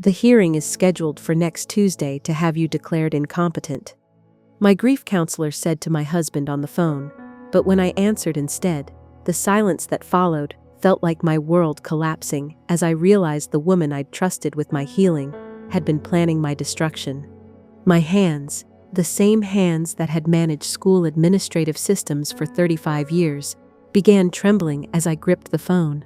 The hearing is scheduled for next Tuesday to have you declared incompetent. My grief counselor said to my husband on the phone, but when I answered instead, the silence that followed felt like my world collapsing as I realized the woman I'd trusted with my healing had been planning my destruction. My hands, the same hands that had managed school administrative systems for 35 years, began trembling as I gripped the phone.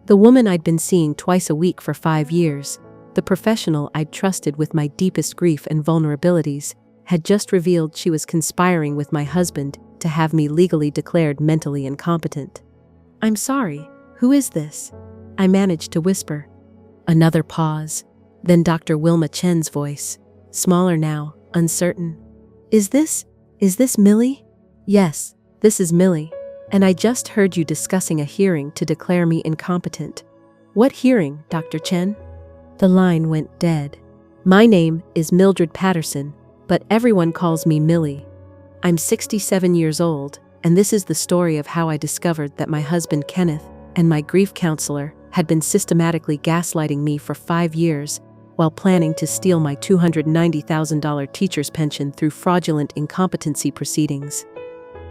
The woman I'd been seeing twice a week for 5 years, the professional I'd trusted with my deepest grief and vulnerabilities, had just revealed she was conspiring with my husband to have me legally declared mentally incompetent. "I'm sorry, who is this?" I managed to whisper. Another pause, then Dr. Wilma Chen's voice, smaller now, uncertain. Is this Millie?" "Yes, this is Millie, and I just heard you discussing a hearing to declare me incompetent." "What hearing, Dr. Chen?" The line went dead. "My name is Mildred Patterson, but everyone calls me Millie. I'm 67 years old, and this is the story of how I discovered that my husband Kenneth and my grief counselor had been systematically gaslighting me for 5 years while planning to steal my $290,000 teacher's pension through fraudulent incompetency proceedings.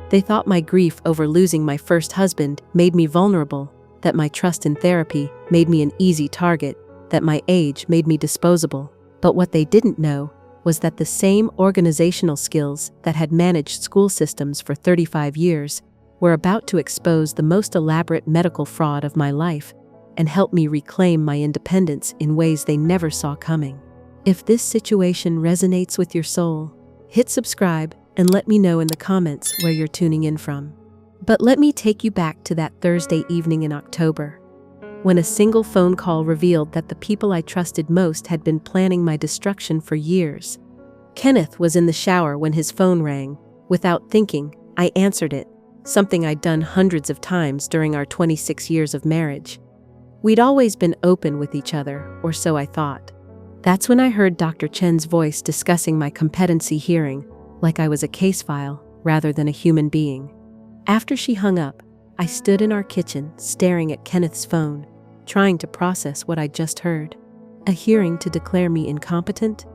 They thought my grief over losing my first husband made me vulnerable, that my trust in therapy made me an easy target, that my age made me disposable. But what they didn't know was that the same organizational skills that had managed school systems for 35 years were about to expose the most elaborate medical fraud of my life and help me reclaim my independence in ways they never saw coming. If this situation resonates with your soul, hit subscribe and let me know in the comments where you're tuning in from. But let me take you back to that Thursday evening in October, when a single phone call revealed that the people I trusted most had been planning my destruction for years. Kenneth was in the shower when his phone rang. Without thinking, I answered it, something I'd done hundreds of times during our 26 years of marriage. We'd always been open with each other, or so I thought. That's when I heard Dr. Chen's voice discussing my competency hearing, like I was a case file rather than a human being. After she hung up, I stood in our kitchen staring at Kenneth's phone, trying to process what I'd just heard. A hearing to declare me incompetent?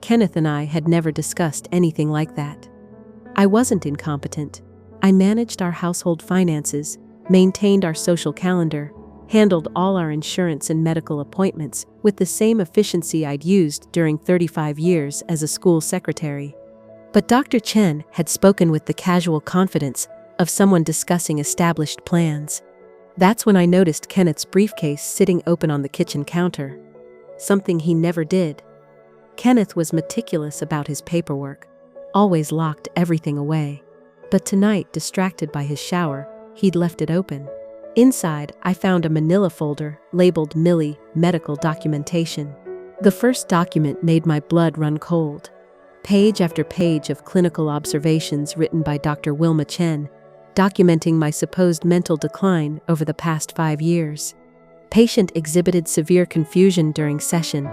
Kenneth and I had never discussed anything like that. I wasn't incompetent. I managed our household finances, maintained our social calendar, handled all our insurance and medical appointments with the same efficiency I'd used during 35 years as a school secretary. But Dr. Chen had spoken with the casual confidence of someone discussing established plans. That's when I noticed Kenneth's briefcase sitting open on the kitchen counter. Something he never did. Kenneth was meticulous about his paperwork, always locked everything away. But tonight, distracted by his shower, he'd left it open. Inside, I found a manila folder labeled Millie Medical Documentation. The first document made my blood run cold. Page after page of clinical observations written by Dr. Wilma Chen, documenting my supposed mental decline over the past 5 years. Patient exhibited severe confusion during session,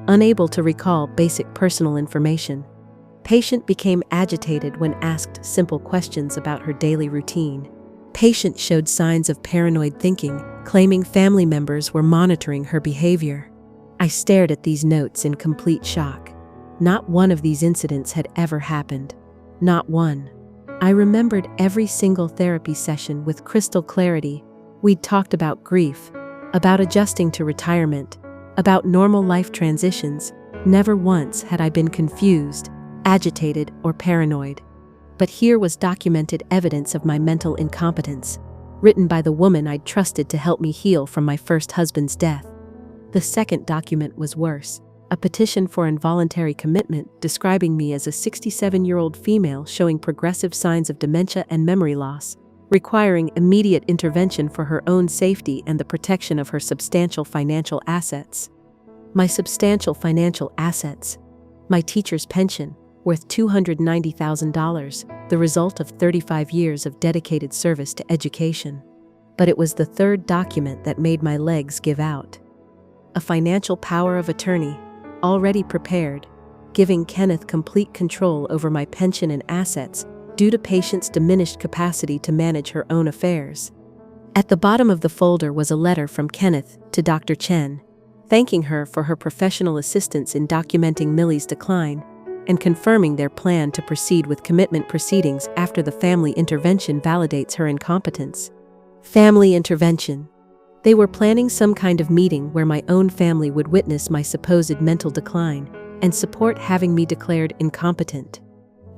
unable to recall basic personal information. Patient became agitated when asked simple questions about her daily routine. Patient showed signs of paranoid thinking, claiming family members were monitoring her behavior. I stared at these notes in complete shock. Not one of these incidents had ever happened. Not one. I remembered every single therapy session with crystal clarity. We'd talked about grief, about adjusting to retirement, about normal life transitions. Never once had I been confused, agitated, or paranoid. But here was documented evidence of my mental incompetence, written by the woman I'd trusted to help me heal from my first husband's death. The second document was worse. A petition for involuntary commitment describing me as a 67-year-old female showing progressive signs of dementia and memory loss, requiring immediate intervention for her own safety and the protection of her substantial financial assets. My substantial financial assets. My teacher's pension, worth $290,000, the result of 35 years of dedicated service to education. But it was the third document that made my legs give out. A financial power of attorney, already prepared, giving Kenneth complete control over my pension and assets due to patient's diminished capacity to manage her own affairs. At the bottom of the folder was a letter from Kenneth to Dr. Chen, thanking her for her professional assistance in documenting Millie's decline, and confirming their plan to proceed with commitment proceedings after the family intervention validates her incompetence. Family intervention. They were planning some kind of meeting where my own family would witness my supposed mental decline and support having me declared incompetent.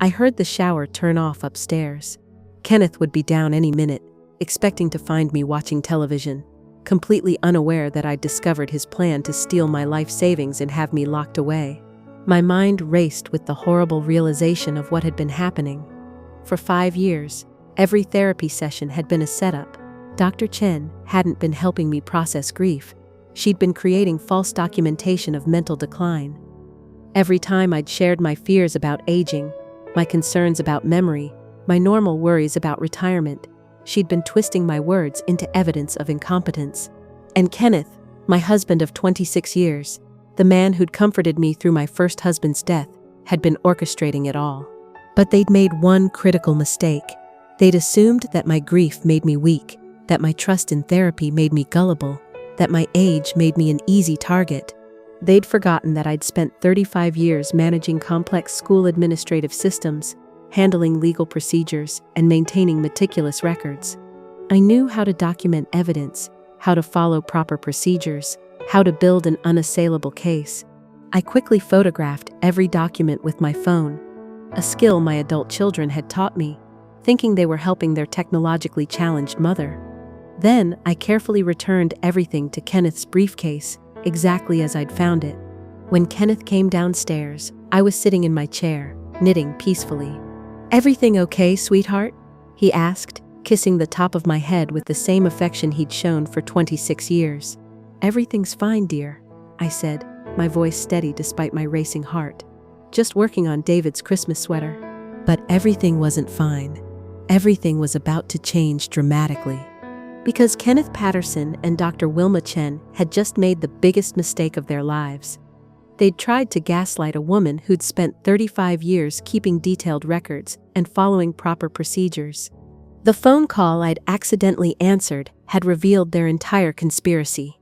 I heard the shower turn off upstairs. Kenneth would be down any minute, expecting to find me watching television, completely unaware that I'd discovered his plan to steal my life savings and have me locked away. My mind raced with the horrible realization of what had been happening. For 5 years, every therapy session had been a setup. Dr. Chen hadn't been helping me process grief. She'd been creating false documentation of mental decline. Every time I'd shared my fears about aging, my concerns about memory, my normal worries about retirement, she'd been twisting my words into evidence of incompetence. And Kenneth, my husband of 26 years, the man who'd comforted me through my first husband's death, had been orchestrating it all. But they'd made one critical mistake. They'd assumed that my grief made me weak, that my trust in therapy made me gullible, that my age made me an easy target. They'd forgotten that I'd spent 35 years managing complex school administrative systems, handling legal procedures, and maintaining meticulous records. I knew how to document evidence, how to follow proper procedures, how to build an unassailable case. I quickly photographed every document with my phone, a skill my adult children had taught me, thinking they were helping their technologically challenged mother. Then I carefully returned everything to Kenneth's briefcase, exactly as I'd found it. When Kenneth came downstairs, I was sitting in my chair, knitting peacefully. "Everything okay, sweetheart?" he asked, kissing the top of my head with the same affection he'd shown for 26 years. "Everything's fine, dear," I said, my voice steady despite my racing heart. "Just working on David's Christmas sweater." But everything wasn't fine. Everything was about to change dramatically. Because Kenneth Patterson and Dr. Wilma Chen had just made the biggest mistake of their lives. They'd tried to gaslight a woman who'd spent 35 years keeping detailed records and following proper procedures. The phone call I'd accidentally answered had revealed their entire conspiracy.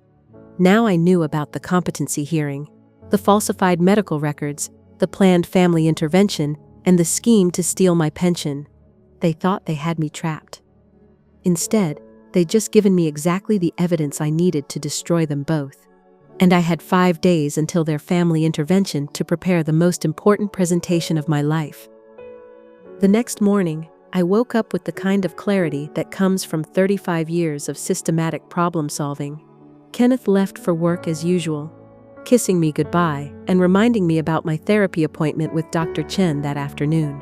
Now I knew about the competency hearing, the falsified medical records, the planned family intervention, and the scheme to steal my pension. They thought they had me trapped. Instead, they'd just given me exactly the evidence I needed to destroy them both. And I had 5 days until their family intervention to prepare the most important presentation of my life. The next morning, I woke up with the kind of clarity that comes from 35 years of systematic problem solving. Kenneth left for work as usual, kissing me goodbye and reminding me about my therapy appointment with Dr. Chen that afternoon.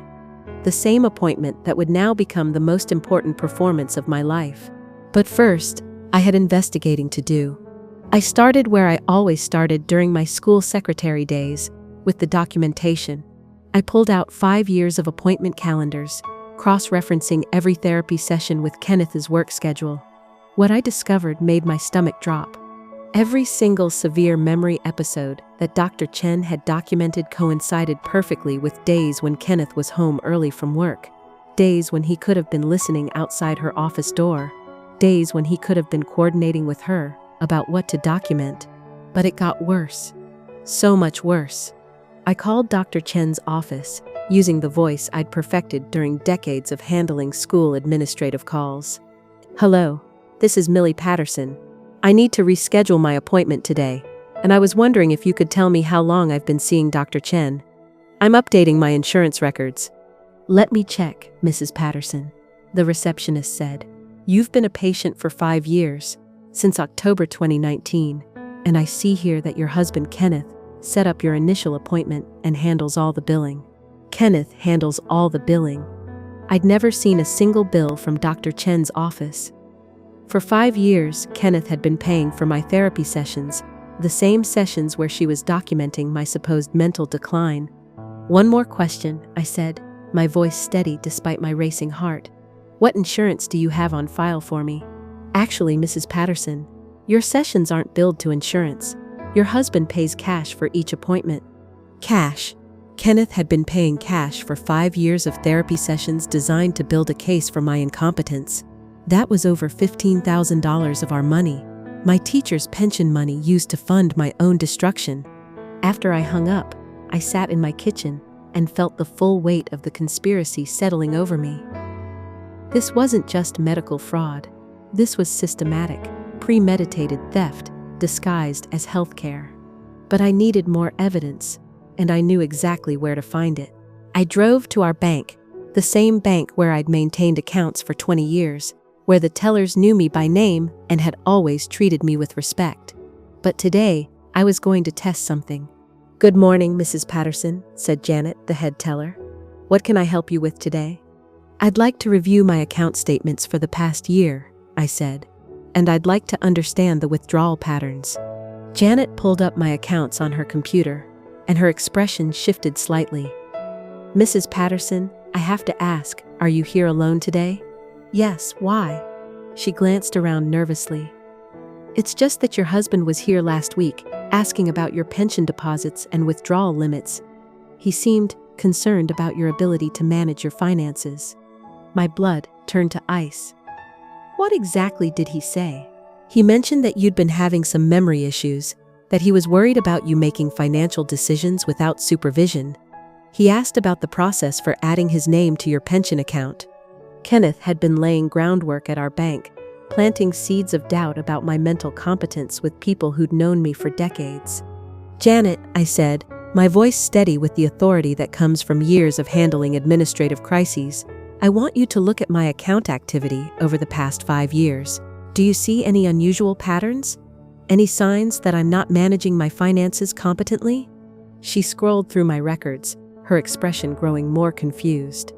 The same appointment that would now become the most important performance of my life. But first, I had investigating to do. I started where I always started during my school secretary days, with the documentation. I pulled out 5 years of appointment calendars, cross-referencing every therapy session with Kenneth's work schedule. What I discovered made my stomach drop. Every single severe memory episode that Dr. Chen had documented coincided perfectly with days when Kenneth was home early from work, days when he could have been listening outside her office door, days when he could have been coordinating with her about what to document. But it got worse. So much worse. I called Dr. Chen's office, using the voice I'd perfected during decades of handling school administrative calls. "Hello, this is Millie Patterson. I need to reschedule my appointment today, and I was wondering if you could tell me how long I've been seeing Dr. Chen. I'm updating my insurance records." "Let me check, Mrs. Patterson," the receptionist said. "You've been a patient for 5 years, since October 2019, and I see here that your husband Kenneth set up your initial appointment and handles all the billing." Kenneth handles all the billing. I'd never seen a single bill from Dr. Chen's office. For 5 years, Kenneth had been paying for my therapy sessions, the same sessions where she was documenting my supposed mental decline. "One more question," I said, my voice steady despite my racing heart. "What insurance do you have on file for me?" "Actually, Mrs. Patterson, your sessions aren't billed to insurance. Your husband pays cash for each appointment." Cash. Kenneth had been paying cash for 5 years of therapy sessions designed to build a case for my incompetence. That was over $15,000 of our money, My teacher's pension money used to fund my own destruction. After I hung up, I sat in my kitchen and felt the full weight of the conspiracy settling over me. This wasn't just medical fraud. This was systematic, premeditated theft disguised as healthcare. But I needed more evidence, and I knew exactly where to find it. I drove to our bank, the same bank where I'd maintained accounts for 20 years, where the tellers knew me by name and had always treated me with respect. But today, I was going to test something. "Good morning, Mrs. Patterson," said Janet, the head teller. "What can I help you with today?" "I'd like to review my account statements for the past year," I said, "and I'd like to understand the withdrawal patterns." Janet pulled up my accounts on her computer, and her expression shifted slightly. "Mrs. Patterson, I have to ask, are you here alone today?" "Yes, why?" She glanced around nervously. "It's just that your husband was here last week, asking about your pension deposits and withdrawal limits. He seemed concerned about your ability to manage your finances." My blood turned to ice. "What exactly did he say?" "He mentioned that you'd been having some memory issues, that he was worried about you making financial decisions without supervision. He asked about the process for adding his name to your pension account." Kenneth had been laying groundwork at our bank, planting seeds of doubt about my mental competence with people who'd known me for decades. "Janet," I said, my voice steady with the authority that comes from years of handling administrative crises, "I want you to look at my account activity over the past 5 years. Do you see any unusual patterns? Any signs that I'm not managing my finances competently?" She scrolled through my records, her expression growing more confused.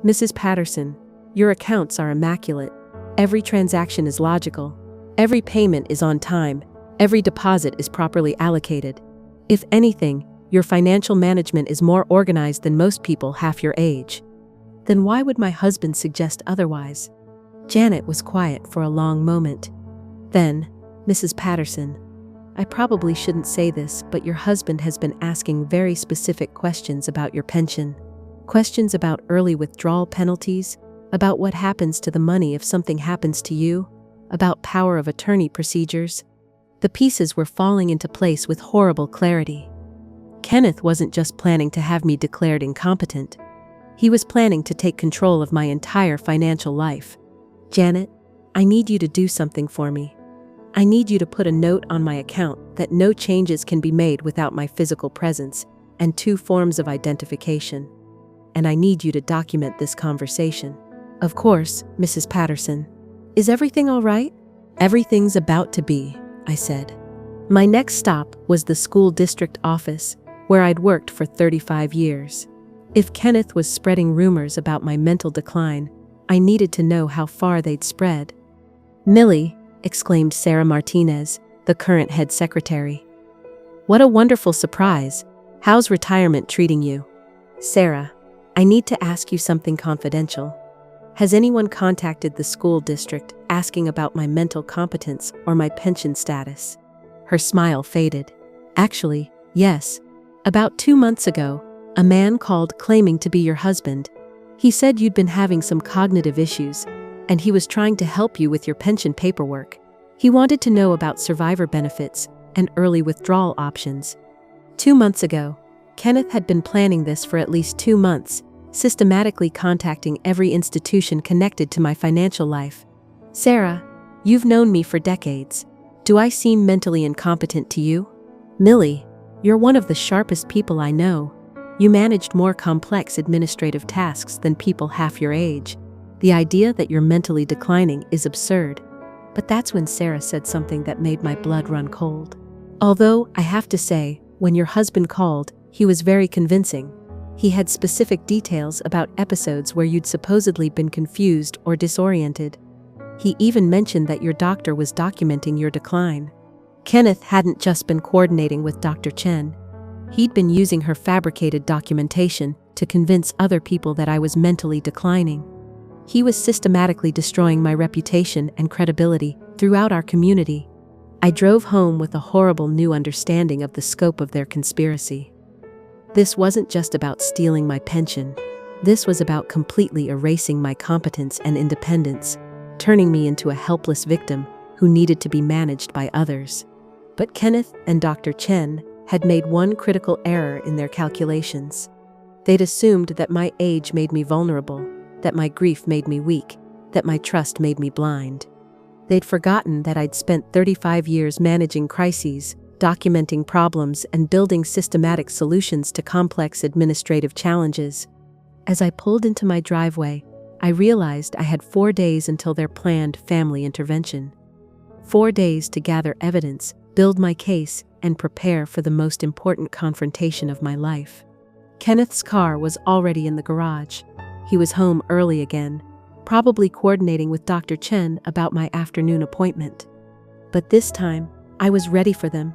"Mrs. Patterson, your accounts are immaculate. Every transaction is logical. Every payment is on time. Every deposit is properly allocated. If anything, your financial management is more organized than most people half your age." "Then why would my husband suggest otherwise?" Janet was quiet for a long moment. Then, "Mrs. Patterson, I probably shouldn't say this, but your husband has been asking very specific questions about your pension. Questions about early withdrawal penalties, about what happens to the money if something happens to you, about power of attorney procedures." The pieces were falling into place with horrible clarity. Kenneth wasn't just planning to have me declared incompetent. He was planning to take control of my entire financial life. "Janet, I need you to do something for me. I need you to put a note on my account that no changes can be made without my physical presence, and 2 forms of identification. And I need you to document this conversation." "Of course, Mrs. Patterson. Is everything all right?" "Everything's about to be," I said. My next stop was the school district office, where I'd worked for 35 years. If Kenneth was spreading rumors about my mental decline, I needed to know how far they'd spread. "Millie," exclaimed Sarah Martinez, the current head secretary. "What a wonderful surprise. How's retirement treating you?" "Sarah, I need to ask you something confidential. Has anyone contacted the school district asking about my mental competence or my pension status?" Her smile faded. "Actually, yes. About 2 months ago, a man called claiming to be your husband. He said you'd been having some cognitive issues, and he was trying to help you with your pension paperwork. He wanted to know about survivor benefits and early withdrawal options." 2 months ago, Kenneth had been planning this for at least 2 months, systematically contacting every institution connected to my financial life. "Sarah, you've known me for decades. Do I seem mentally incompetent to you?" "Millie, you're one of the sharpest people I know. You managed more complex administrative tasks than people half your age. The idea that you're mentally declining is absurd." But that's when Sarah said something that made my blood run cold. "Although, I have to say, when your husband called, he was very convincing. He had specific details about episodes where you'd supposedly been confused or disoriented. He even mentioned that your doctor was documenting your decline." Kenneth hadn't just been coordinating with Dr. Chen. He'd been using her fabricated documentation to convince other people that I was mentally declining. He was systematically destroying my reputation and credibility throughout our community. I drove home with a horrible new understanding of the scope of their conspiracy. This wasn't just about stealing my pension. This was about completely erasing my competence and independence, turning me into a helpless victim who who needed to be managed by others. But Kenneth and Dr. Chen had made one critical error in their calculations. They'd assumed that my age made me vulnerable, that my grief made me weak, that my trust made me blind. They'd forgotten that I'd spent 35 years managing crises, documenting problems, and building systematic solutions to complex administrative challenges. As I pulled into my driveway, I realized I had 4 days until their planned family intervention. 4 days to gather evidence, build my case, and prepare for the most important confrontation of my life. Kenneth's car was already in the garage. He was home early again, probably coordinating with Dr. Chen about my afternoon appointment. But this time, I was ready for them,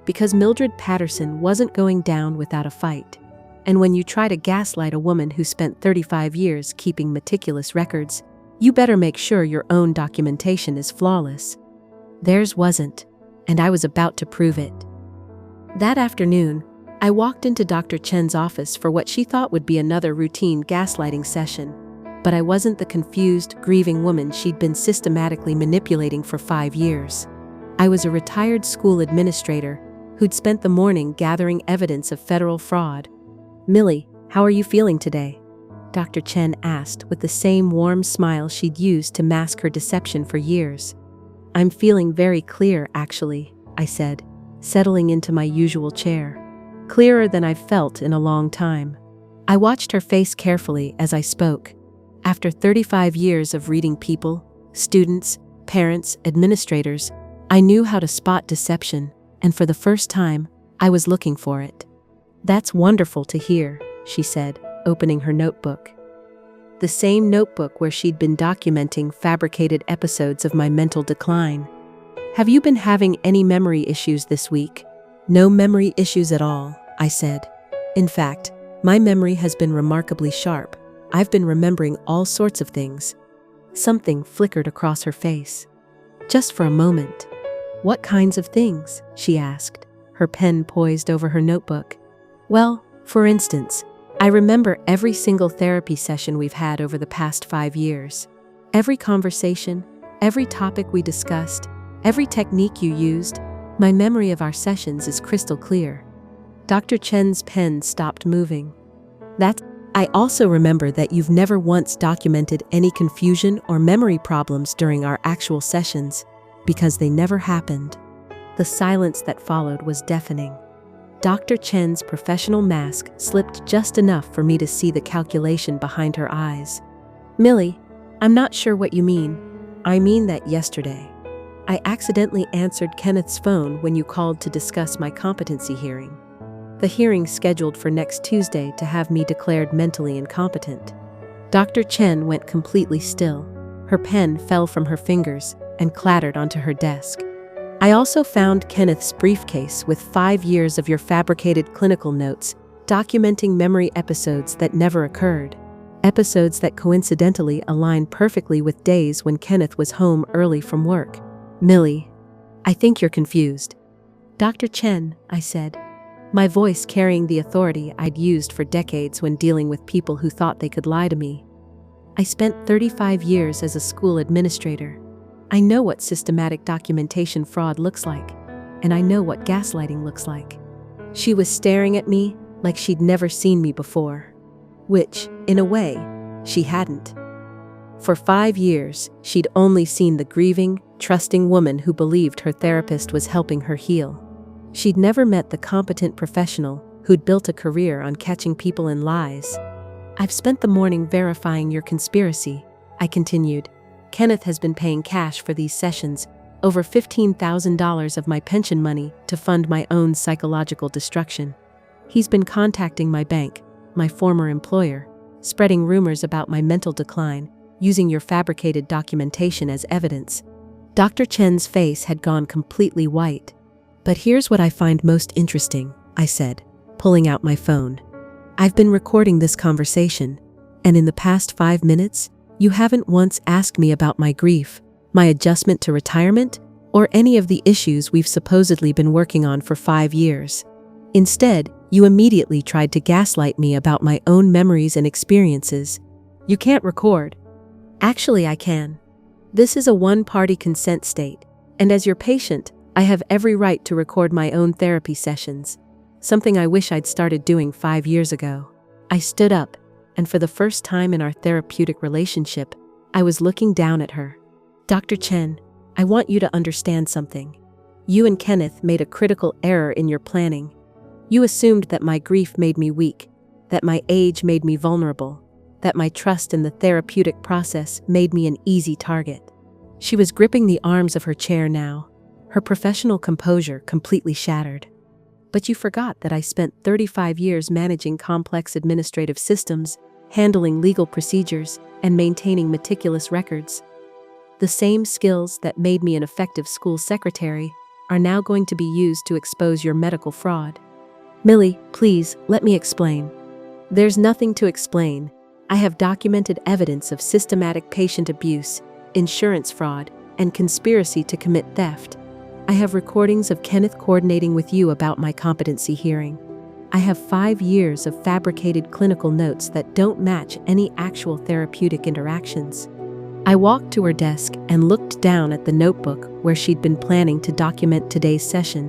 because Mildred Patterson wasn't going down without a fight. And when you try to gaslight a woman who spent 35 years keeping meticulous records, you better make sure your own documentation is flawless. Theirs wasn't, and I was about to prove it. That afternoon, I walked into Dr. Chen's office for what she thought would be another routine gaslighting session, but I wasn't the confused, grieving woman she'd been systematically manipulating for 5 years. I was a retired school administrator who'd spent the morning gathering evidence of federal fraud. "Millie, how are you feeling today?" Dr. Chen asked with the same warm smile she'd used to mask her deception for years. "I'm feeling very clear, actually," I said, settling into my usual chair. Clearer than I've felt in a long time. I watched her face carefully as I spoke. After 35 years of reading people, students, parents, administrators, I knew how to spot deception, and for the first time, I was looking for it. "That's wonderful to hear," she said, opening her notebook. The same notebook where she'd been documenting fabricated episodes of my mental decline. "Have you been having any memory issues this week?" "No memory issues at all," I said. "In fact, my memory has been remarkably sharp. I've been remembering all sorts of things." Something flickered across her face. "Just for a moment." "What kinds of things?" she asked, her pen poised over her notebook. "Well, for instance, I remember every single therapy session we've had over the past 5 years. Every conversation, every topic we discussed, every technique you used. My memory of our sessions is crystal clear." Dr. Chen's pen stopped moving. "I also remember that you've never once documented any confusion or memory problems during our actual sessions, because they never happened." The silence that followed was deafening. Dr. Chen's professional mask slipped just enough for me to see the calculation behind her eyes. "Millie, I'm not sure what you mean." "I mean that yesterday, I accidentally answered Kenneth's phone when you called to discuss my competency hearing. The hearing scheduled for next Tuesday to have me declared mentally incompetent." Dr. Chen went completely still. Her pen fell from her fingers and clattered onto her desk. "I also found Kenneth's briefcase with 5 years of your fabricated clinical notes, documenting memory episodes that never occurred. Episodes that coincidentally align perfectly with days when Kenneth was home early from work." "Millie, I think you're confused." "Dr. Chen," I said, my voice carrying the authority I'd used for decades when dealing with people who thought they could lie to me. "I spent 35 years as a school administrator. I know what systematic documentation fraud looks like, and I know what gaslighting looks like." She was staring at me like she'd never seen me before. Which, in a way, she hadn't. For 5 years, she'd only seen the grieving, trusting woman who believed her therapist was helping her heal. She'd never met the competent professional who'd built a career on catching people in lies. "I've spent the morning verifying your conspiracy," I continued. "Kenneth has been paying cash for these sessions, over $15,000 of my pension money to fund my own psychological destruction. He's been contacting my bank, my former employer, spreading rumors about my mental decline, using your fabricated documentation as evidence." Dr. Chen's face had gone completely white. "But here's what I find most interesting," I said, pulling out my phone. "I've been recording this conversation, and in the past 5 minutes, you haven't once asked me about my grief, my adjustment to retirement, or any of the issues we've supposedly been working on for 5 years. Instead, you immediately tried to gaslight me about my own memories and experiences. You can't record." "Actually, I can. This is a one-party consent state. And as your patient, I have every right to record my own therapy sessions, something I wish I'd started doing 5 years ago. I stood up, and for the first time in our therapeutic relationship, I was looking down at her. Dr. Chen, I want you to understand something. You and Kenneth made a critical error in your planning. You assumed that my grief made me weak, that my age made me vulnerable, that my trust in the therapeutic process made me an easy target. She was gripping the arms of her chair now, her professional composure completely shattered. But you forgot that I spent 35 years managing complex administrative systems, handling legal procedures, and maintaining meticulous records. The same skills that made me an effective school secretary are now going to be used to expose your medical fraud. Millie, please, let me explain. There's nothing to explain. I have documented evidence of systematic patient abuse, insurance fraud, and conspiracy to commit theft. I have recordings of Kenneth coordinating with you about my competency hearing. I have 5 years of fabricated clinical notes that don't match any actual therapeutic interactions. I walked to her desk and looked down at the notebook where she'd been planning to document today's session.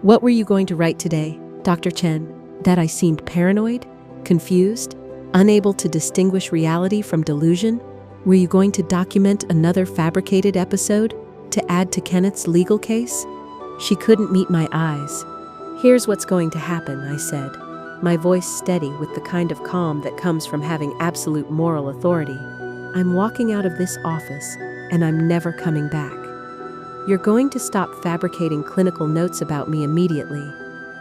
What were you going to write today, Dr. Chen? That I seemed paranoid? Confused? Unable to distinguish reality from delusion? Were you going to document another fabricated episode to add to Kenneth's legal case? She couldn't meet my eyes. Here's what's going to happen, I said, my voice steady with the kind of calm that comes from having absolute moral authority. I'm walking out of this office, and I'm never coming back. You're going to stop fabricating clinical notes about me immediately,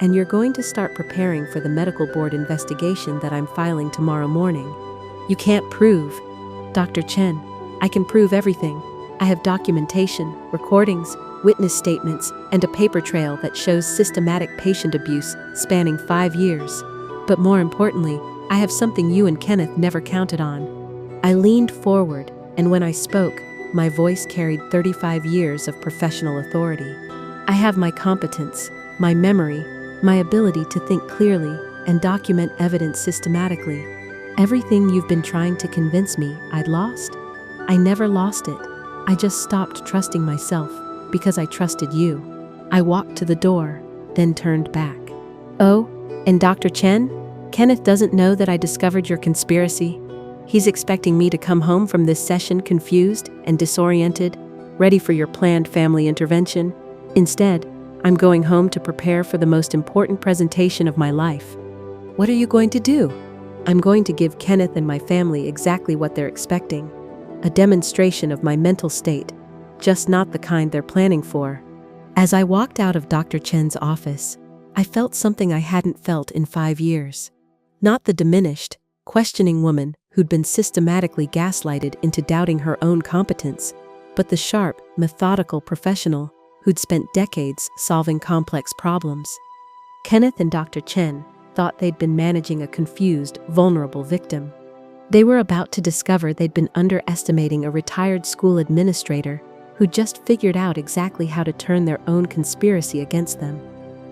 and you're going to start preparing for the medical board investigation that I'm filing tomorrow morning. You can't prove. Dr. Chen, I can prove everything. I have documentation, recordings, witness statements, and a paper trail that shows systematic patient abuse spanning 5 years. But more importantly, I have something you and Kenneth never counted on. I leaned forward, and when I spoke, my voice carried 35 years of professional authority. I have my competence, my memory, my ability to think clearly and document evidence systematically. Everything you've been trying to convince me I'd lost? I never lost it. I just stopped trusting myself because I trusted you. I walked to the door, then turned back. Oh, and Dr. Chen? Kenneth doesn't know that I discovered your conspiracy. He's expecting me to come home from this session confused and disoriented, ready for your planned family intervention. Instead, I'm going home to prepare for the most important presentation of my life. What are you going to do? I'm going to give Kenneth and my family exactly what they're expecting. A demonstration of my mental state, just not the kind they're planning for. As I walked out of Dr. Chen's office, I felt something I hadn't felt in 5 years. Not the diminished, questioning woman who'd been systematically gaslighted into doubting her own competence, but the sharp, methodical professional who'd spent decades solving complex problems. Kenneth and Dr. Chen thought they'd been managing a confused, vulnerable victim. They were about to discover they'd been underestimating a retired school administrator who'd just figured out exactly how to turn their own conspiracy against them.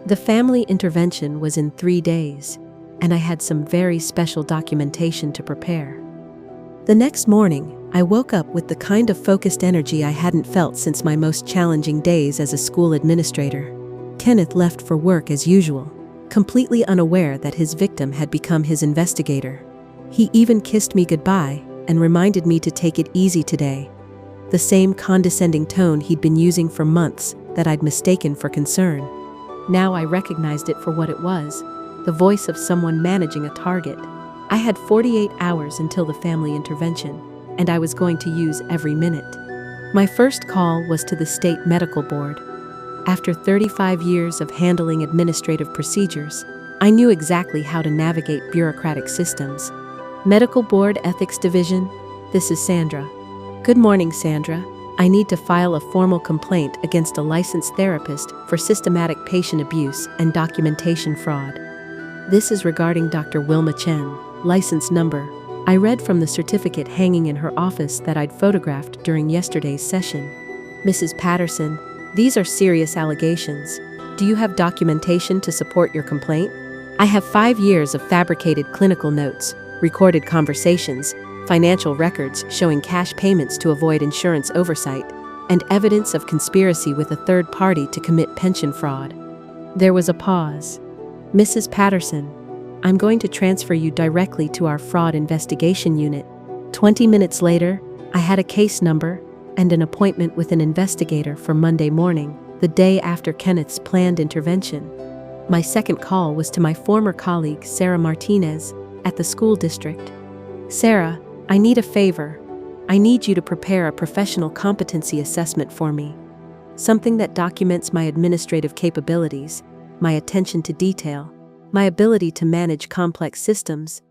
The family intervention was in 3 days, and I had some very special documentation to prepare. The next morning, I woke up with the kind of focused energy I hadn't felt since my most challenging days as a school administrator. Kenneth left for work as usual, completely unaware that his victim had become his investigator. He even kissed me goodbye and reminded me to take it easy today, the same condescending tone he'd been using for months that I'd mistaken for concern. Now I recognized it for what it was, the voice of someone managing a target. I had 48 hours until the family intervention, and I was going to use every minute. My first call was to the state medical board. After 35 years of handling administrative procedures, I knew exactly how to navigate bureaucratic systems. Medical Board Ethics Division, this is Sandra. Good morning, Sandra. I need to file a formal complaint against a licensed therapist for systematic patient abuse and documentation fraud. This is regarding Dr. Wilma Chen, license number. I read from the certificate hanging in her office that I'd photographed during yesterday's session. Mrs. Patterson, these are serious allegations. Do you have documentation to support your complaint? I have 5 years of fabricated clinical notes, recorded conversations, financial records showing cash payments to avoid insurance oversight, and evidence of conspiracy with a third party to commit pension fraud. There was a pause. Mrs. Patterson, I'm going to transfer you directly to our fraud investigation unit. 20 minutes later, I had a case number and an appointment with an investigator for Monday morning, the day after Kenneth's planned intervention. My second call was to my former colleague, Sarah Martinez, at the school district. Sarah, I need a favor. I need you to prepare a professional competency assessment for me. Something that documents my administrative capabilities, my attention to detail, my ability to manage complex systems.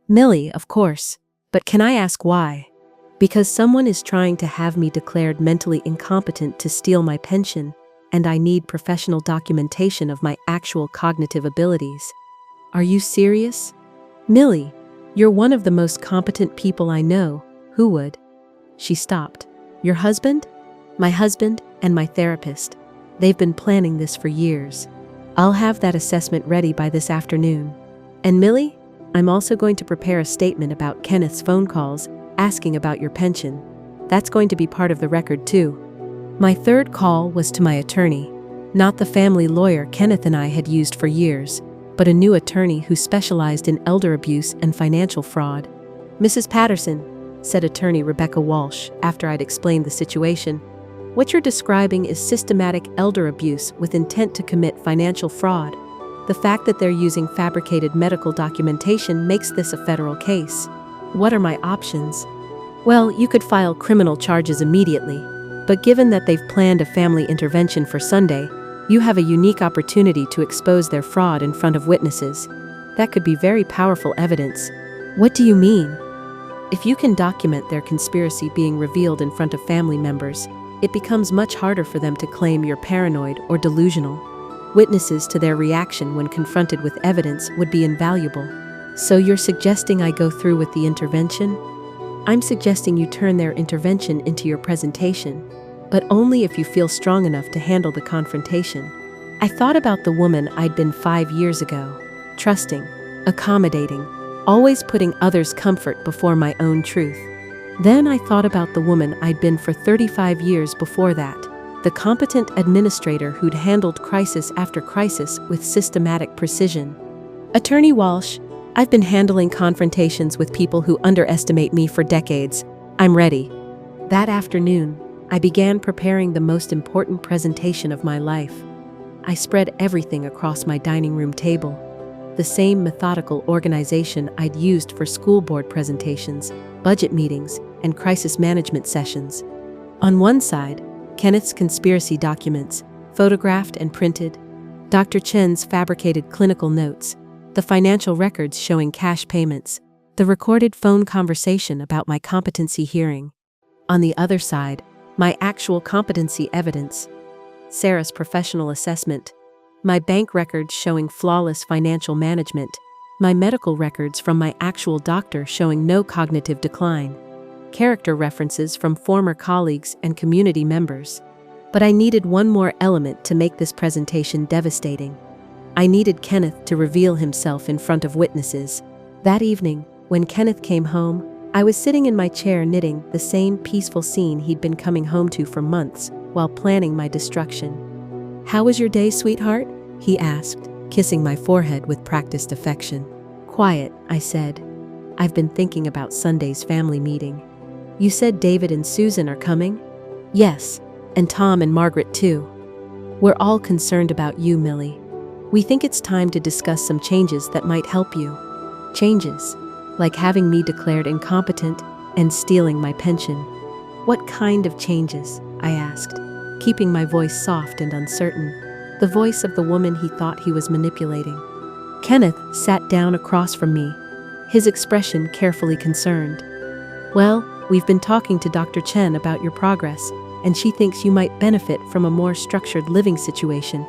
Millie, of course. But can I ask why? Because someone is trying to have me declared mentally incompetent to steal my pension, and I need professional documentation of my actual cognitive abilities. Are you serious? Millie, you're one of the most competent people I know. Who would? She stopped. Your husband? My husband and my therapist. They've been planning this for years. I'll have that assessment ready by this afternoon. And Millie, I'm also going to prepare a statement about Kenneth's phone calls asking about your pension. That's going to be part of the record too. My third call was to my attorney, not the family lawyer Kenneth and I had used for years, but a new attorney who specialized in elder abuse and financial fraud. Mrs. Patterson, said attorney Rebecca Walsh after I'd explained the situation, what you're describing is systematic elder abuse with intent to commit financial fraud. The fact that they're using fabricated medical documentation makes this a federal case. What are my options? Well, you could file criminal charges immediately, but given that they've planned a family intervention for Sunday, you have a unique opportunity to expose their fraud in front of witnesses. That could be very powerful evidence. What do you mean? If you can document their conspiracy being revealed in front of family members, it becomes much harder for them to claim you're paranoid or delusional. Witnesses to their reaction when confronted with evidence would be invaluable. So you're suggesting I go through with the intervention? I'm suggesting you turn their intervention into your presentation, but only if you feel strong enough to handle the confrontation. I thought about the woman I'd been 5 years ago, trusting, accommodating, always putting others' comfort before my own truth. Then I thought about the woman I'd been for 35 years before that, the competent administrator who'd handled crisis after crisis with systematic precision. Attorney Walsh, I've been handling confrontations with people who underestimate me for decades. I'm ready. That afternoon, I began preparing the most important presentation of my life. I spread everything across my dining room table, the same methodical organization I'd used for school board presentations, budget meetings, and crisis management sessions. On one side, Kenneth's conspiracy documents, photographed and printed, Dr. Chen's fabricated clinical notes, the financial records showing cash payments, the recorded phone conversation about my competency hearing. On the other side, my actual competency evidence, Sarah's professional assessment, my bank records showing flawless financial management, my medical records from my actual doctor showing no cognitive decline, character references from former colleagues and community members. But I needed one more element to make this presentation devastating. I needed Kenneth to reveal himself in front of witnesses. That evening, when Kenneth came home, I was sitting in my chair knitting the same peaceful scene he'd been coming home to for months while planning my destruction. "How was your day, sweetheart?" he asked, kissing my forehead with practiced affection. "Quiet," I said. "I've been thinking about Sunday's family meeting." "You said David and Susan are coming?" "Yes, and Tom and Margaret too. We're all concerned about you, Millie. We think it's time to discuss some changes that might help you." Changes, like having me declared incompetent and stealing my pension. "What kind of changes?" I asked, keeping my voice soft and uncertain, the voice of the woman he thought he was manipulating. Kenneth sat down across from me, his expression carefully concerned. "Well, we've been talking to Dr. Chen about your progress, and she thinks you might benefit from a more structured living situation,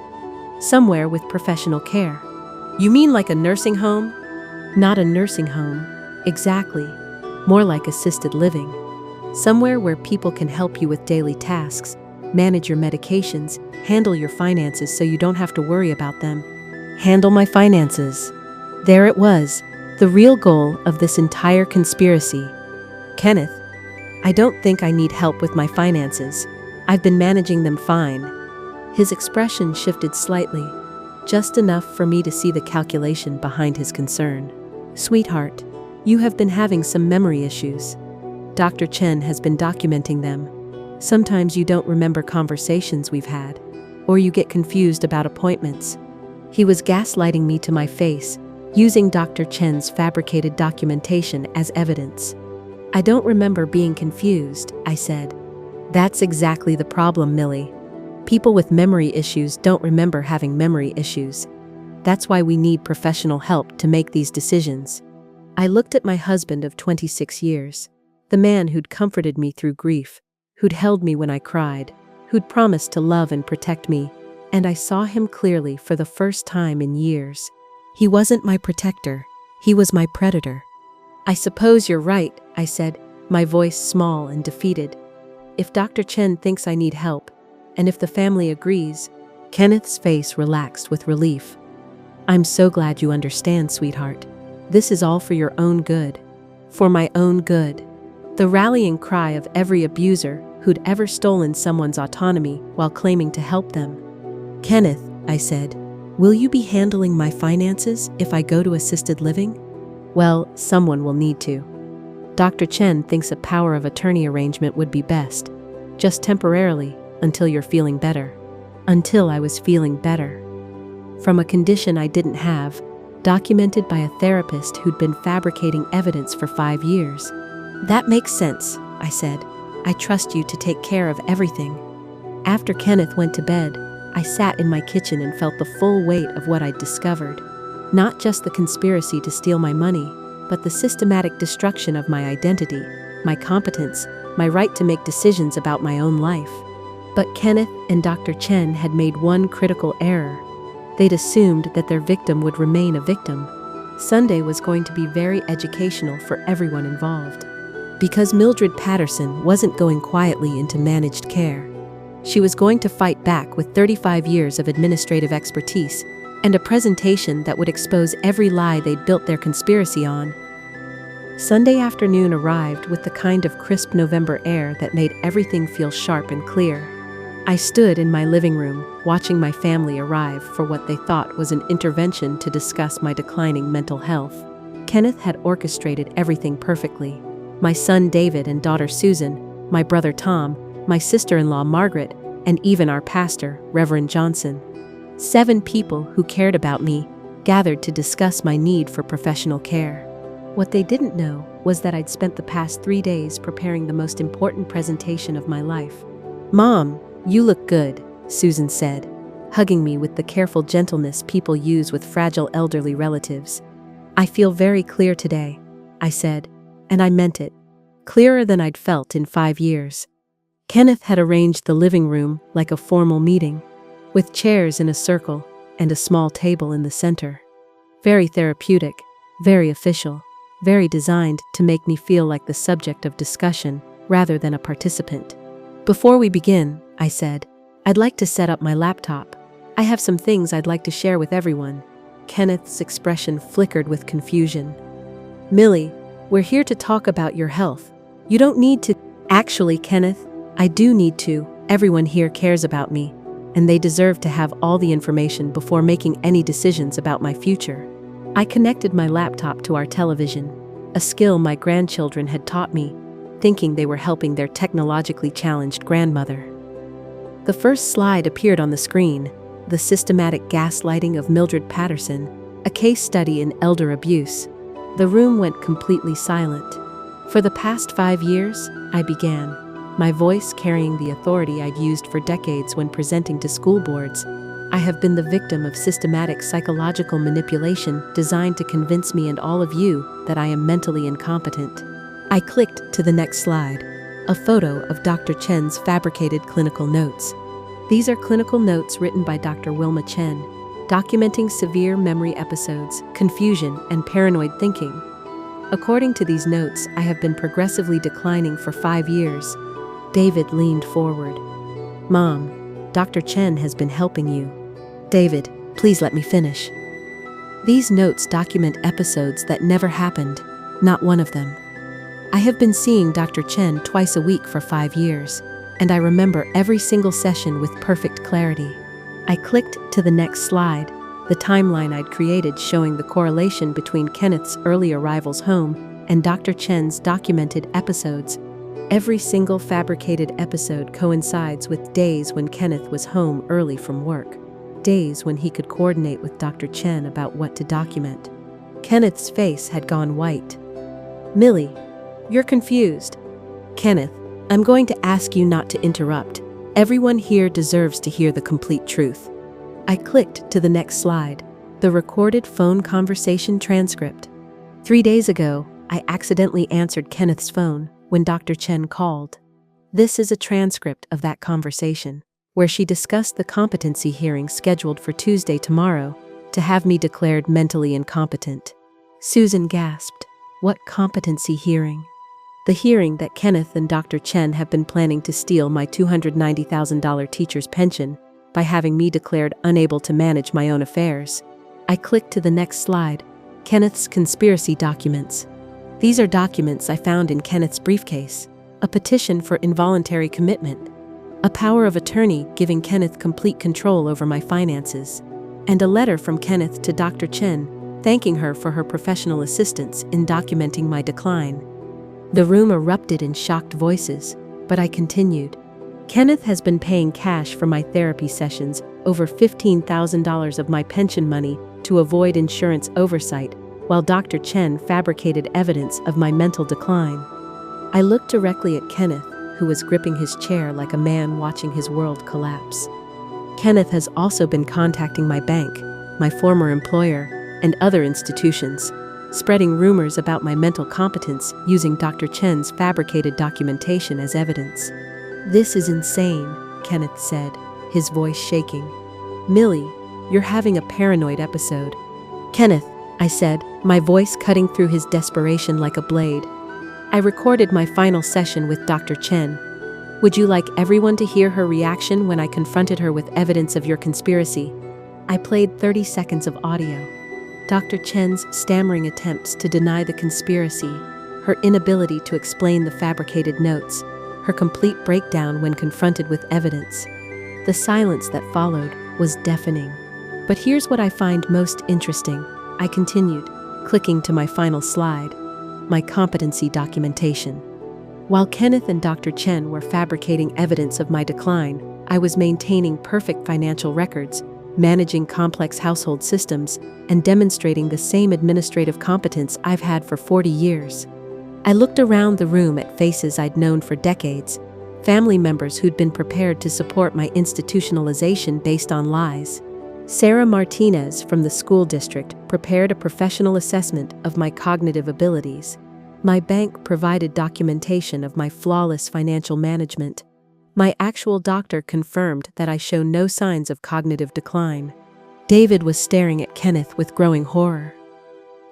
somewhere with professional care." "You mean like a nursing home?" "Not a nursing home, exactly. More like assisted living. Somewhere where people can help you with daily tasks, manage your medications, handle your finances so you don't have to worry about them." Handle my finances. There it was, the real goal of this entire conspiracy. "Kenneth, I don't think I need help with my finances. I've been managing them fine. His expression shifted slightly, just enough for me to see the calculation behind his concern. Sweetheart, you have been having some memory issues. Dr. Chen has been documenting them. Sometimes you don't remember conversations we've had, or you get confused about appointments. He was gaslighting me to my face, using Dr. Chen's fabricated documentation as evidence. I don't remember being confused, I said. That's exactly the problem, Millie. People with memory issues don't remember having memory issues. That's why we need professional help to make these decisions. I looked at my husband of 26 years, the man who'd comforted me through grief, who'd held me when I cried, who'd promised to love and protect me, and I saw him clearly for the first time in years. He wasn't my protector, he was my predator. I suppose you're right, I said, my voice small and defeated. If Dr. Chen thinks I need help, and if the family agrees, Kenneth's face relaxed with relief. I'm so glad you understand, sweetheart. This is all for your own good. For my own good. The rallying cry of every abuser who'd ever stolen someone's autonomy while claiming to help them. Kenneth, I said, will you be handling my finances if I go to assisted living? Well, someone will need to. Dr. Chen thinks a power of attorney arrangement would be best, just temporarily, until you're feeling better. Until I was feeling better. From a condition I didn't have, documented by a therapist who'd been fabricating evidence for 5 years. That makes sense, I said. I trust you to take care of everything. After Kenneth went to bed, I sat in my kitchen and felt the full weight of what I'd discovered. Not just the conspiracy to steal my money, but the systematic destruction of my identity, my competence, my right to make decisions about my own life. But Kenneth and Dr. Chen had made one critical error. They'd assumed that their victim would remain a victim. Sunday was going to be very educational for everyone involved. Because Mildred Patterson wasn't going quietly into managed care. She was going to fight back with 35 years of administrative expertise and a presentation that would expose every lie they'd built their conspiracy on. Sunday afternoon arrived with the kind of crisp November air that made everything feel sharp and clear. I stood in my living room, watching my family arrive for what they thought was an intervention to discuss my declining mental health. Kenneth had orchestrated everything perfectly. My son David and daughter Susan, my brother Tom, my sister-in-law Margaret, and even our pastor, Reverend Johnson. 7 people who cared about me gathered to discuss my need for professional care. What they didn't know was that I'd spent the past 3 days preparing the most important presentation of my life. Mom, you look good, Susan said, hugging me with the careful gentleness people use with fragile elderly relatives. I feel very clear today, I said, and I meant it. Clearer than I'd felt in 5 years. Kenneth had arranged the living room like a formal meeting, with chairs in a circle and a small table in the center. Very therapeutic, very official, very designed to make me feel like the subject of discussion rather than a participant. Before we begin, I said, I'd like to set up my laptop. I have some things I'd like to share with everyone. Kenneth's expression flickered with confusion. Millie, we're here to talk about your health. You don't need to. Actually, Kenneth, I do need to. Everyone here cares about me, and they deserve to have all the information before making any decisions about my future. I connected my laptop to our television, a skill my grandchildren had taught me, thinking they were helping their technologically challenged grandmother. The first slide appeared on the screen, the systematic gaslighting of Mildred Patterson, a case study in elder abuse. The room went completely silent. For the past 5 years, I began, my voice carrying the authority I'd used for decades when presenting to school boards. I have been the victim of systematic psychological manipulation designed to convince me and all of you that I am mentally incompetent. I clicked to the next slide, a photo of Dr. Chen's fabricated clinical notes. These are clinical notes written by Dr. Wilma Chen, documenting severe memory episodes, confusion, and paranoid thinking. According to these notes, I have been progressively declining for 5 years. David leaned forward. Mom, Dr. Chen has been helping you. David, please let me finish. These notes document episodes that never happened, not one of them. I have been seeing Dr. Chen twice a week for 5 years, and I remember every single session with perfect clarity. I clicked to the next slide, the timeline I'd created showing the correlation between Kenneth's early arrivals home and Dr. Chen's documented episodes. Every single fabricated episode coincides with days when Kenneth was home early from work, days when he could coordinate with Dr. Chen about what to document. Kenneth's face had gone white. "Millie, you're confused." "Kenneth, I'm going to ask you not to interrupt. Everyone here deserves to hear the complete truth." I clicked to the next slide, the recorded phone conversation transcript. 3 days ago, I accidentally answered Kenneth's phone when Dr. Chen called. This is a transcript of that conversation, where she discussed the competency hearing scheduled for Tuesday tomorrow to have me declared mentally incompetent. Susan gasped. "What competency hearing?" "The hearing that Kenneth and Dr. Chen have been planning to steal my $290,000 teacher's pension by having me declared unable to manage my own affairs." I clicked to the next slide, Kenneth's conspiracy documents. These are documents I found in Kenneth's briefcase: a petition for involuntary commitment, a power of attorney giving Kenneth complete control over my finances, and a letter from Kenneth to Dr. Chen thanking her for her professional assistance in documenting my decline. The room erupted in shocked voices, but I continued. "Kenneth has been paying cash for my therapy sessions, over $15,000 of my pension money, to avoid insurance oversight, while Dr. Chen fabricated evidence of my mental decline." I looked directly at Kenneth, who was gripping his chair like a man watching his world collapse. "Kenneth has also been contacting my bank, my former employer, and other institutions, spreading rumors about my mental competence using Dr. Chen's fabricated documentation as evidence." "This is insane," Kenneth said, his voice shaking. "Millie, you're having a paranoid episode." "Kenneth," I said, my voice cutting through his desperation like a blade. "I recorded my final session with Dr. Chen. Would you like everyone to hear her reaction when I confronted her with evidence of your conspiracy?" I played 30 seconds of audio. Dr. Chen's stammering attempts to deny the conspiracy, her inability to explain the fabricated notes, her complete breakdown when confronted with evidence. The silence that followed was deafening. "But here's what I find most interesting," I continued, clicking to my final slide: my competency documentation. While Kenneth and Dr. Chen were fabricating evidence of my decline, I was maintaining perfect financial records, managing complex household systems, and demonstrating the same administrative competence I've had for 40 years. I looked around the room at faces I'd known for decades, family members who'd been prepared to support my institutionalization based on lies. Sarah Martinez from the school district prepared a professional assessment of my cognitive abilities. My bank provided documentation of my flawless financial management. My actual doctor confirmed that I show no signs of cognitive decline. David was staring at Kenneth with growing horror.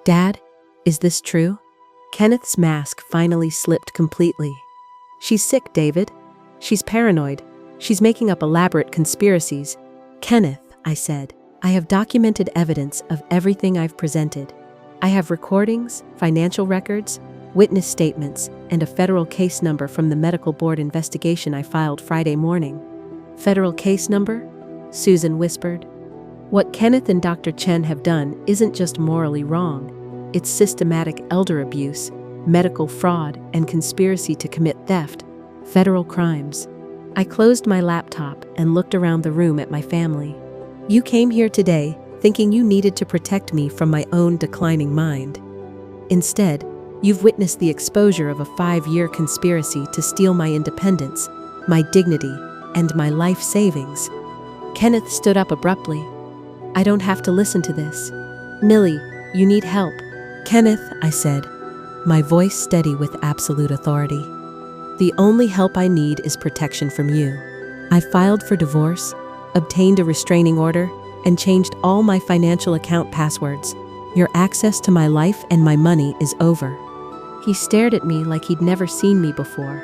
"Dad, is this true?" Kenneth's mask finally slipped completely. "She's sick, David. She's paranoid. She's making up elaborate conspiracies." "Kenneth," I said, "I have documented evidence of everything I've presented. I have recordings, financial records, witness statements, and a federal case number from the medical board investigation I filed Friday morning." "Federal case number?" Susan whispered. "What Kenneth and Dr. Chen have done isn't just morally wrong. It's systematic elder abuse, medical fraud, and conspiracy to commit theft, federal crimes." I closed my laptop and looked around the room at my family. "You came here today thinking you needed to protect me from my own declining mind. Instead, you've witnessed the exposure of a 5-year conspiracy to steal my independence, my dignity, and my life savings." Kenneth stood up abruptly. "I don't have to listen to this. Millie, you need help." "Kenneth," I said, my voice steady with absolute authority, "the only help I need is protection from you. I filed for divorce, obtained a restraining order, and changed all my financial account passwords. Your access to my life and my money is over." He stared at me like he'd never seen me before,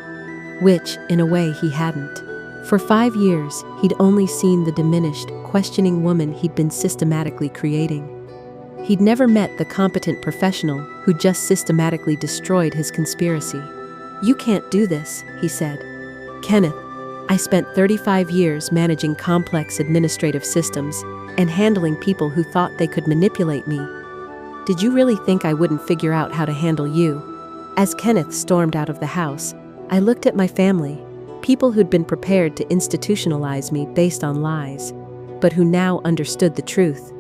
which, in a way, he hadn't. For 5 years, he'd only seen the diminished, questioning woman he'd been systematically creating. He'd never met the competent professional who just systematically destroyed his conspiracy. "You can't do this," he said. "Kenneth, I spent 35 years managing complex administrative systems and handling people who thought they could manipulate me. Did you really think I wouldn't figure out how to handle you? As Kenneth stormed out of the house, I looked at my family, people who'd been prepared to institutionalize me based on lies, but who now understood the truth.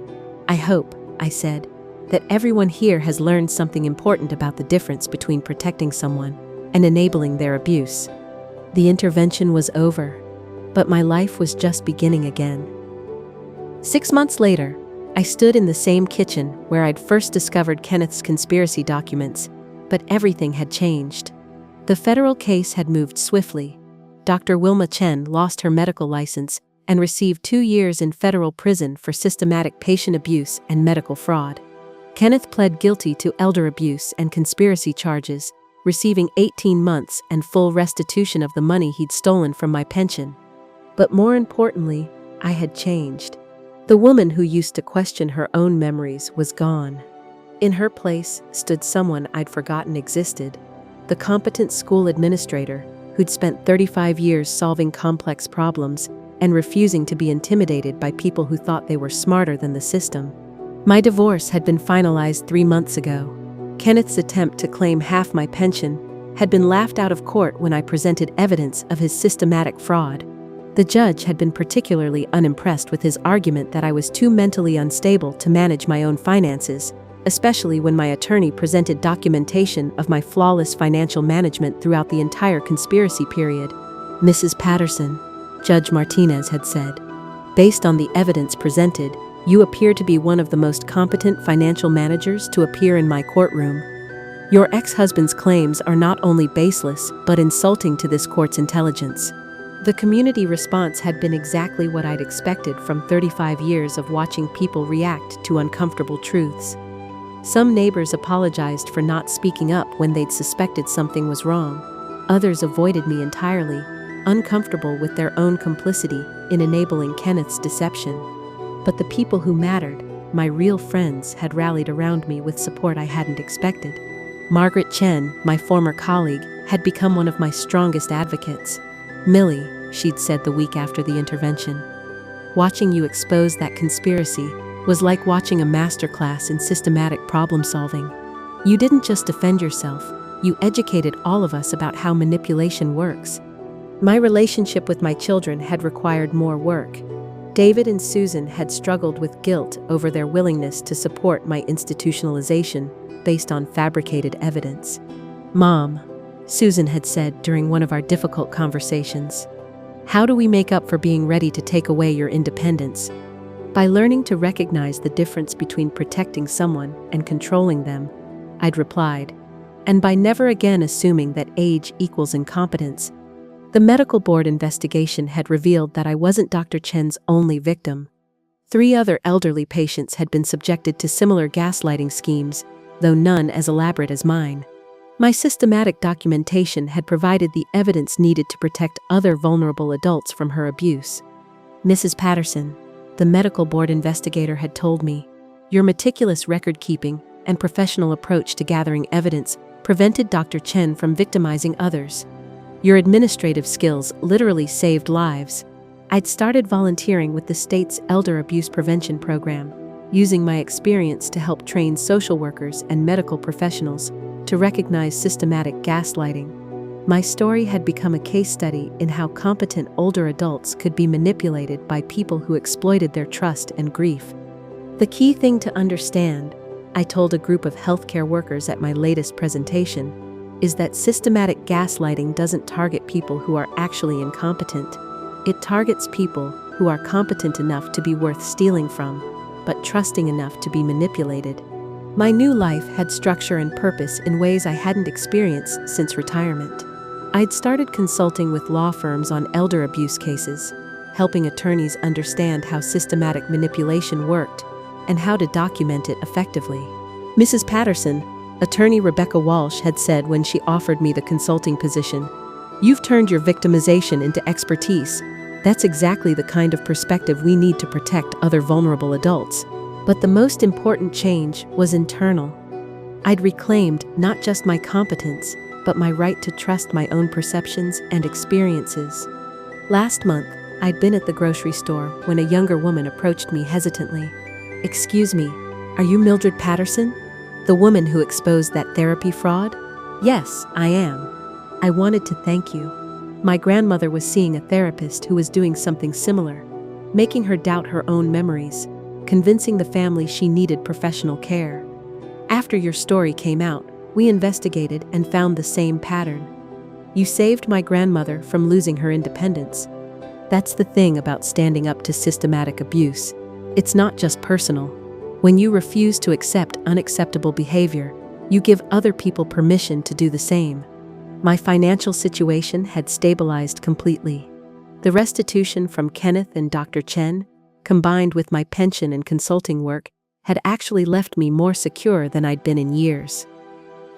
I hope, I said, that everyone here has learned something important about the difference between protecting someone and enabling their abuse. The intervention was over, but my life was just beginning again. 6 months later, I stood in the same kitchen where I'd first discovered Kenneth's conspiracy documents, but everything had changed. The federal case had moved swiftly. Dr. Wilma Chen lost her medical license and received 2 years in federal prison for systematic patient abuse and medical fraud. Kenneth pled guilty to elder abuse and conspiracy charges, receiving 18 months and full restitution of the money he'd stolen from my pension. But more importantly, I had changed. The woman who used to question her own memories was gone. In her place stood someone I'd forgotten existed, the competent school administrator who'd spent 35 years solving complex problems and refusing to be intimidated by people who thought they were smarter than the system. My divorce had been finalized 3 months ago. Kenneth's attempt to claim half my pension had been laughed out of court when I presented evidence of his systematic fraud. The judge had been particularly unimpressed with his argument that I was too mentally unstable to manage my own finances, especially when my attorney presented documentation of my flawless financial management throughout the entire conspiracy period. "Mrs. Patterson," Judge Martinez had said, "based on the evidence presented, you appear to be one of the most competent financial managers to appear in my courtroom. Your ex-husband's claims are not only baseless but insulting to this court's intelligence." The community response had been exactly what I'd expected from 35 years of watching people react to uncomfortable truths. Some neighbors apologized for not speaking up when they'd suspected something was wrong. Others avoided me entirely, uncomfortable with their own complicity in enabling Kenneth's deception. But the people who mattered, my real friends, had rallied around me with support I hadn't expected. Margaret Chen, my former colleague, had become one of my strongest advocates. "Millie," she'd said the week after the intervention, "watching you expose that conspiracy was like watching a masterclass in systematic problem solving. You didn't just defend yourself, you educated all of us about how manipulation works." My relationship with my children had required more work. David and Susan had struggled with guilt over their willingness to support my institutionalization based on fabricated evidence. "Mom," Susan had said during one of our difficult conversations, "how do we make up for being ready to take away your independence?" By learning to recognize the difference between protecting someone and controlling them, I'd replied, and by never again assuming that age equals incompetence. The medical board investigation had revealed that I wasn't Dr. Chen's only victim. 3 other elderly patients had been subjected to similar gaslighting schemes, though none as elaborate as mine. My systematic documentation had provided the evidence needed to protect other vulnerable adults from her abuse. "Mrs. Patterson," the medical board investigator had told me, "your meticulous record-keeping and professional approach to gathering evidence prevented Dr. Chen from victimizing others. Your administrative skills literally saved lives." I'd started volunteering with the state's elder abuse prevention program, using my experience to help train social workers and medical professionals to recognize systematic gaslighting. My story had become a case study in how competent older adults could be manipulated by people who exploited their trust and grief. "The key thing to understand," I told a group of healthcare workers at my latest presentation, "is that systematic gaslighting doesn't target people who are actually incompetent. It targets people who are competent enough to be worth stealing from, but trusting enough to be manipulated." My new life had structure and purpose in ways I hadn't experienced since retirement. I'd started consulting with law firms on elder abuse cases, helping attorneys understand how systematic manipulation worked and how to document it effectively. "Mrs. Patterson," attorney Rebecca Walsh had said when she offered me the consulting position, "you've turned your victimization into expertise. That's exactly the kind of perspective we need to protect other vulnerable adults." But the most important change was internal. I'd reclaimed not just my competence, but my right to trust my own perceptions and experiences. Last month, I'd been at the grocery store when a younger woman approached me hesitantly. "Excuse me, are you Mildred Patterson? The woman who exposed that therapy fraud?" "Yes, I am. I wanted to thank you. My grandmother was seeing a therapist who was doing something similar, making her doubt her own memories, convincing the family she needed professional care. After your story came out, we investigated and found the same pattern. You saved my grandmother from losing her independence." That's the thing about standing up to systematic abuse. It's not just personal. When you refuse to accept unacceptable behavior, you give other people permission to do the same. My financial situation had stabilized completely. The restitution from Kenneth and Dr. Chen, combined with my pension and consulting work, had actually left me more secure than I'd been in years.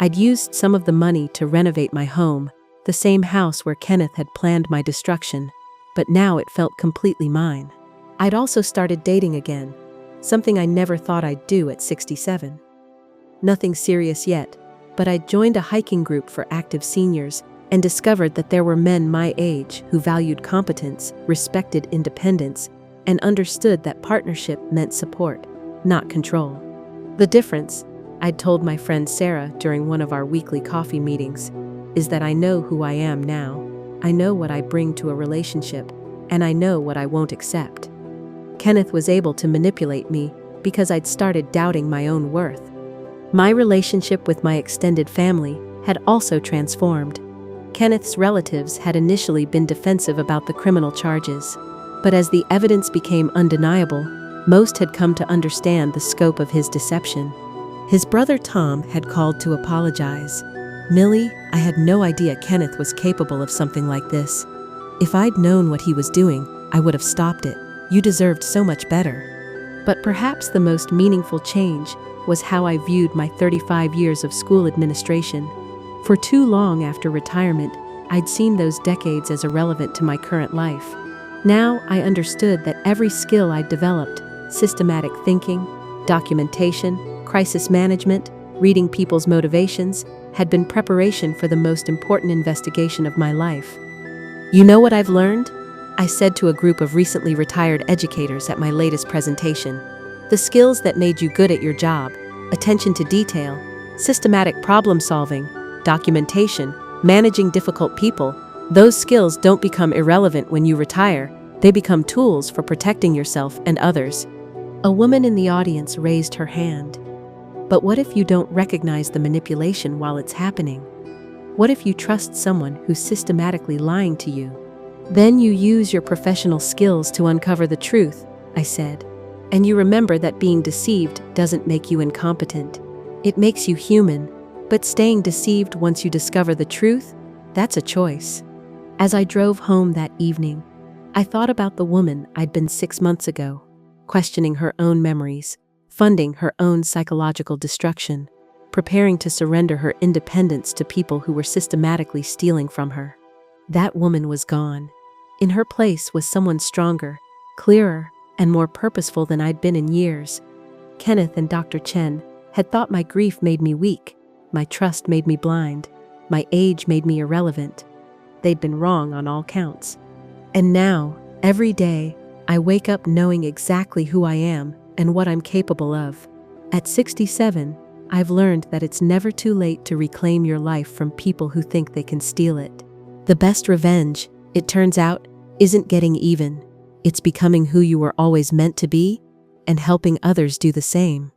I'd used some of the money to renovate my home, the same house where Kenneth had planned my destruction, but now it felt completely mine. I'd also started dating again, something I never thought I'd do at 67. Nothing serious yet, but I'd joined a hiking group for active seniors and discovered that there were men my age who valued competence, respected independence, and understood that partnership meant support, not control. The difference, I'd told my friend Sarah during one of our weekly coffee meetings, is that I know who I am now. I know what I bring to a relationship, and I know what I won't accept. Kenneth was able to manipulate me because I'd started doubting my own worth. My relationship with my extended family had also transformed. Kenneth's relatives had initially been defensive about the criminal charges, but as the evidence became undeniable, most had come to understand the scope of his deception. His brother Tom had called to apologize. "Millie, I had no idea Kenneth was capable of something like this. If I'd known what he was doing, I would have stopped it. You deserved so much better." But perhaps the most meaningful change was how I viewed my 35 years of school administration. For too long after retirement, I'd seen those decades as irrelevant to my current life. Now I understood that every skill I'd developed, systematic thinking, documentation, crisis management, reading people's motivations, had been preparation for the most important investigation of my life. "You know what I've learned?" I said to a group of recently retired educators at my latest presentation. "The skills that made you good at your job, attention to detail, systematic problem solving, documentation, managing difficult people, those skills don't become irrelevant when you retire, they become tools for protecting yourself and others." A woman in the audience raised her hand. "But what if you don't recognize the manipulation while it's happening? What if you trust someone who's systematically lying to you? Then you use your professional skills to uncover the truth," I said. "And you remember that being deceived doesn't make you incompetent. It makes you human, but staying deceived once you discover the truth, that's a choice." As I drove home that evening, I thought about the woman I'd been 6 months ago, questioning her own memories, funding her own psychological destruction, preparing to surrender her independence to people who were systematically stealing from her. That woman was gone. In her place was someone stronger, clearer, and more purposeful than I'd been in years. Kenneth and Dr. Chen had thought my grief made me weak, my trust made me blind, my age made me irrelevant. They'd been wrong on all counts. And now, every day, I wake up knowing exactly who I am and what I'm capable of. At 67, I've learned that it's never too late to reclaim your life from people who think they can steal it. The best revenge, it turns out, isn't getting even. It's becoming who you were always meant to be and helping others do the same.